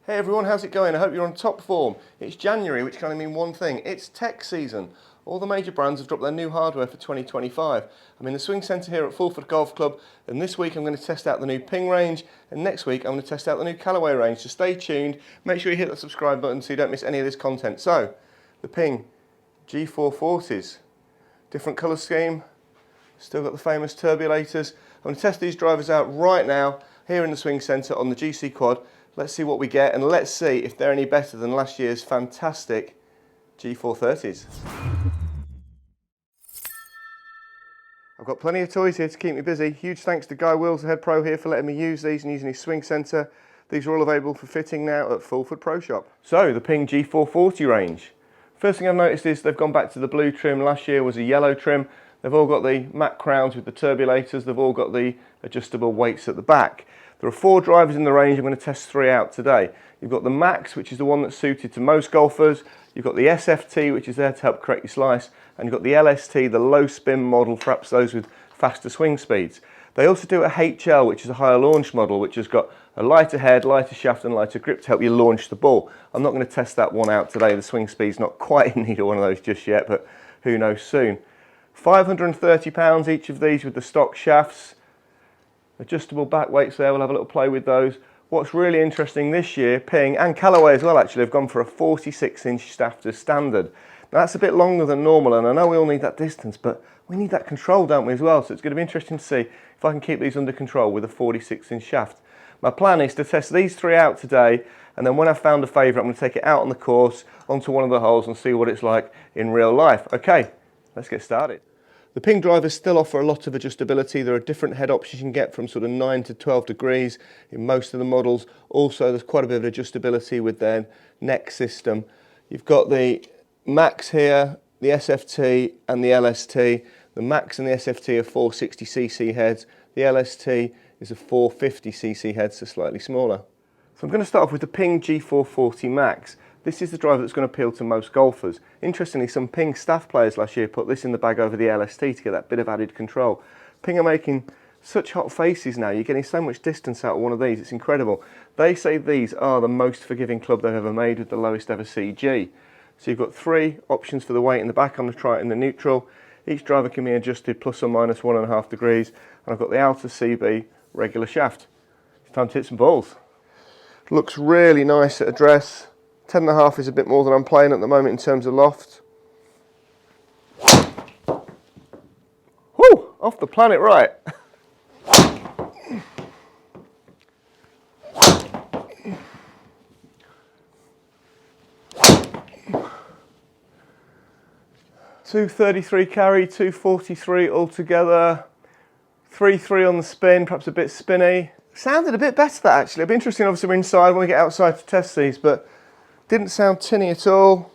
Hey everyone, how's it going? I hope you're on top form. It's January, which can only mean one thing. It's tech season. All the major brands have dropped their new hardware for 2025. I'm in the swing centre here at Fulford Golf Club, and this week I'm going to test out the new Ping range, and next week I'm going to test out the new Callaway range. So stay tuned, make sure you hit the subscribe button so you don't miss any of this content. So, the Ping G440s. Different colour scheme, still got the famous turbulators. I'm going to test these drivers out right now, here in the swing centre on the GC Quad. Let's see what we get, and let's see if they're any better than last year's fantastic G430s. I've got plenty of toys here to keep me busy. Huge thanks to Guy Wills, the head pro here, for letting me use these and using his swing centre. These are all available for fitting now at Fulford Pro Shop. So, the Ping G440 range. First thing I've noticed is they've gone back to the blue trim. Last year was a yellow trim. They've all got the matte crowns with the turbulators. They've all got the adjustable weights at the back. There are 4 drivers in the range. I'm going to test 3 out today. You've got the Max, which is the one that's suited to most golfers. You've got the SFT, which is there to help correct your slice. And you've got the LST, the low spin model, perhaps those with faster swing speeds. They also do a HL, which is a higher launch model, which has got a lighter head, lighter shaft and lighter grip to help you launch the ball. I'm not going to test that one out today. The swing speed's not quite in need of one of those just yet, but who knows soon. £530 each of these with the stock shafts. Adjustable back weights there, we'll have a little play with those. What's really interesting this year, Ping and Callaway as well actually, have gone for a 46-inch shaft as standard. Now that's a bit longer than normal, and I know we all need that distance, but we need that control, don't we, as well? So it's going to be interesting to see if I can keep these under control with a 46-inch shaft. My plan is to test these 3 out today, and then when I've found a favourite, I'm going to take it out on the course, onto one of the holes, and see what it's like in real life. Okay, let's get started. The Ping drivers still offer a lot of adjustability. There are different head options you can get from sort of 9 to 12 degrees in most of the models. Also, there's quite a bit of adjustability with their neck system. You've got the Max here, the SFT and the LST. The Max and the SFT are 460cc heads. The LST is a 450cc head, so slightly smaller. So I'm going to start off with the Ping G440 Max. This is the driver that's going to appeal to most golfers. Interestingly, some Ping staff players last year put this in the bag over the LST to get that bit of added control. Ping are making such hot faces now. You're getting so much distance out of one of these. It's incredible. They say these are the most forgiving club they've ever made with the lowest ever CG. So you've got 3 options for the weight in the back. I'm going to try it in the neutral. Each driver can be adjusted plus or minus 1.5 degrees. And I've got the outer CB regular shaft. It's time to hit some balls. Looks really nice at address. 10.5 is a bit more than I'm playing at the moment in terms of loft. Whoo! Off the planet right. .233 carry, 243 altogether. 3.3 on the spin, perhaps a bit spinny. Sounded a bit better that actually. It'll be interesting obviously we're inside when we get outside to test these, but didn't sound tinny at all.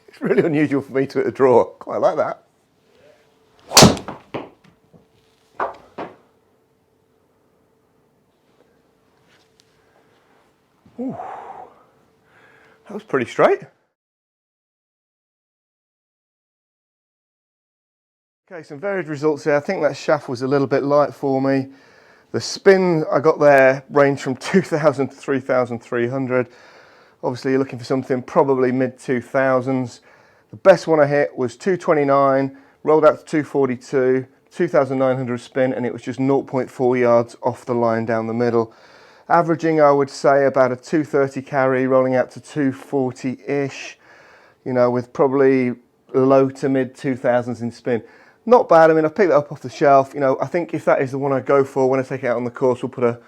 It's really unusual for me to hit a draw. Quite like that. Ooh. That was pretty straight. Okay, some varied results here. I think that shaft was a little bit light for me. The spin I got there ranged from 2,000 to 3,300. Obviously you're looking for something probably mid-2000s. The best one I hit was 229, rolled out to 242, 2,900 spin, and it was just 0.4 yards off the line down the middle. Averaging, I would say, about a 230 carry, rolling out to 240-ish, you know, with probably low to mid-2000s in spin. Not bad. I mean, I've picked that up off the shelf. You know, I think if that is the one I go for when I take it out on the course, we'll put a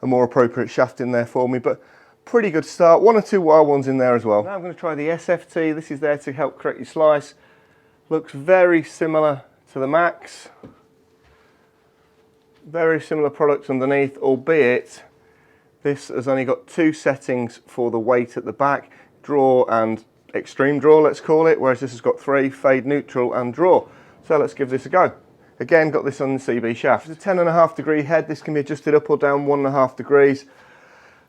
more appropriate shaft in there for me. But pretty good start. 1 or 2 wild ones in there as well. Now I'm going to try the SFT. This is there to help correct your slice. Looks very similar to the Max. Very similar products underneath, albeit this has only got 2 settings for the weight at the back. Draw and extreme draw, let's call it. Whereas this has got 3, fade, neutral and draw. So let's give this a go. Again, got this on the CB shaft. It's a 10.5 degree head. This can be adjusted up or down 1.5 degrees.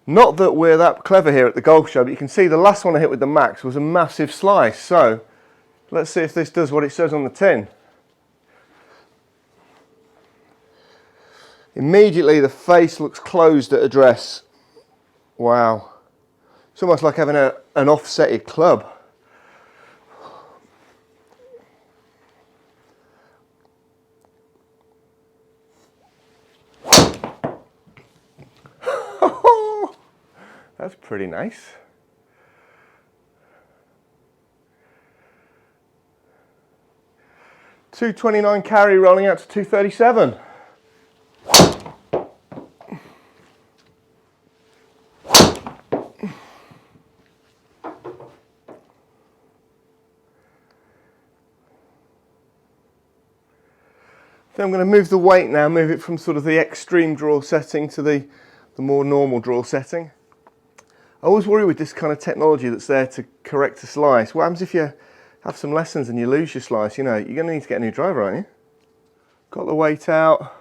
Not that we're that clever here at the golf show, but you can see the last one I hit with the Max was a massive slice. So Let's see if this does what it says on the tin. Immediately the face looks closed at address. Wow. It's almost like having an offsetted club. That's pretty nice. .229 carry rolling out to 237. Then I'm going to move the weight now, move it from sort of the extreme draw setting to the more normal draw setting. I always worry with this kind of technology that's there to correct a slice. What happens if you have some lessons and you lose your slice? You know, you're going to need to get a new driver, aren't you? Got the weight out.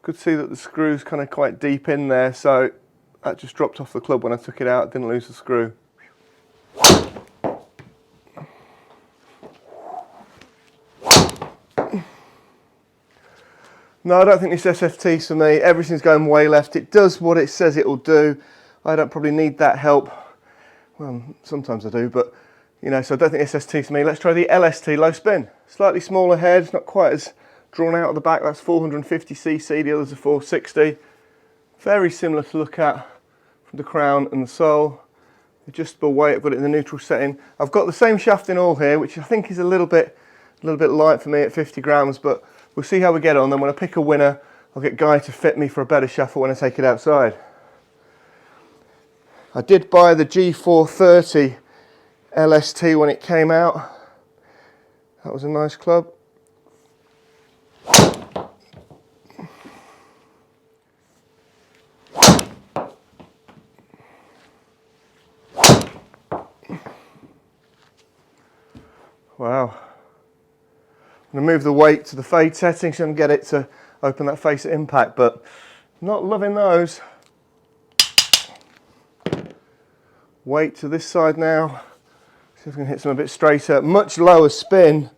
Could see that the screw's kind of quite deep in there, so that just dropped off the club when I took it out. Didn't lose the screw. No, I don't think this SFT's for me. Everything's going way left. It does what it says it will do. I don't probably need that help. Well, sometimes I do, but you know, so I don't think SFT's for me. Let's try the LST low spin. Slightly smaller head, it's not quite as drawn out at the back. That's 450cc, the others are 460. Very similar to look at from the crown and the sole. Adjustable weight, I've got it in the neutral setting. I've got the same shaft in all here, which I think is a little bit light for me at 50 grams, but we'll see how we get on. Then when I pick a winner, I'll get Guy to fit me for a better shuffle when I take it outside. I did buy the G430 LST when it came out. That was a nice club. Wow. I'm going to move the weight to the fade setting so I can get it to open that face at impact, but not loving those. Weight to this side now. See if we can hit some a bit straighter. Much lower spin.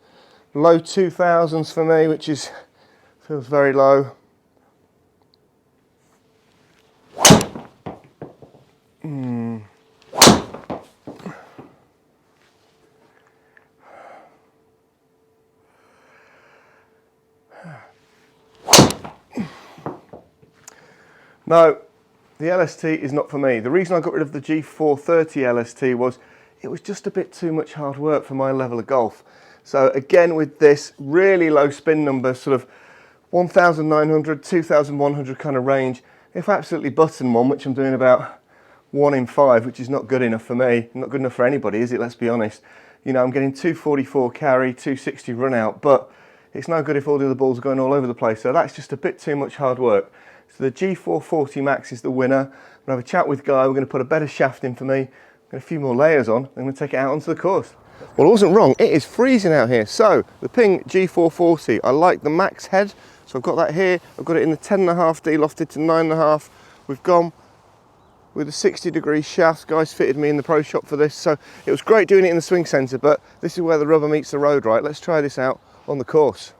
Low 2000s for me, which feels very low. No, the LST is not for me. The reason I got rid of the G430 LST was it was just a bit too much hard work for my level of golf. So again with this really low spin number, sort of 1,900, 2,100 kind of range, if I absolutely button one, which I'm doing about 1 in 5, which is not good enough for me, not good enough for anybody, is it? Let's be honest. You know, I'm getting 244 carry, 260 run out, but it's no good if all the other balls are going all over the place. So that's just a bit too much hard work. So the G440 Max is the winner. I'm going to have a chat with Guy. We're going to put a better shaft in for me, get a few more layers on, and I'm going to take it out onto the course. Well, I wasn't wrong. It is freezing out here. So the Ping G440, I like the Max head. So I've got that here. I've got it in the 10.5 de-lofted to 9.5. We've gone with a 60-degree shaft. Guys fitted me in the pro shop for this. So it was great doing it in the swing centre, but this is where the rubber meets the road, right? Let's try this out on the course.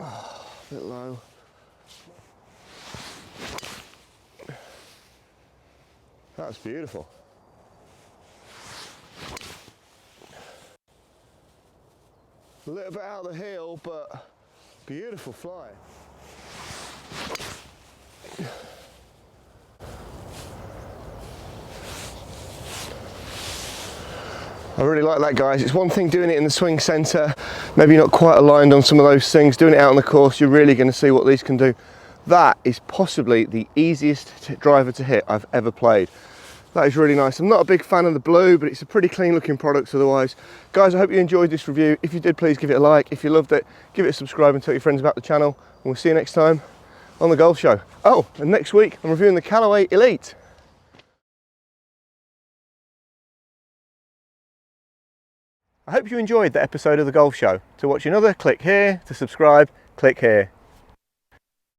Oh, a bit low. That's beautiful. A little bit out of the hill, but beautiful fly. I really like that, guys. It's one thing doing it in the swing centre, maybe not quite aligned on some of those things. Doing it out on the course, you're really going to see what these can do. That is possibly the easiest driver to hit I've ever played. That is really nice. I'm not a big fan of the blue, but it's a pretty clean looking product otherwise. Guys, I hope you enjoyed this review. If you did, please give it a like. If you loved it, give it a subscribe and tell your friends about the channel. And we'll see you next time on The Golf Show. Oh, and next week I'm reviewing the Callaway Elite. I hope you enjoyed the episode of The Golf Show. To watch another, click here. To subscribe, click here.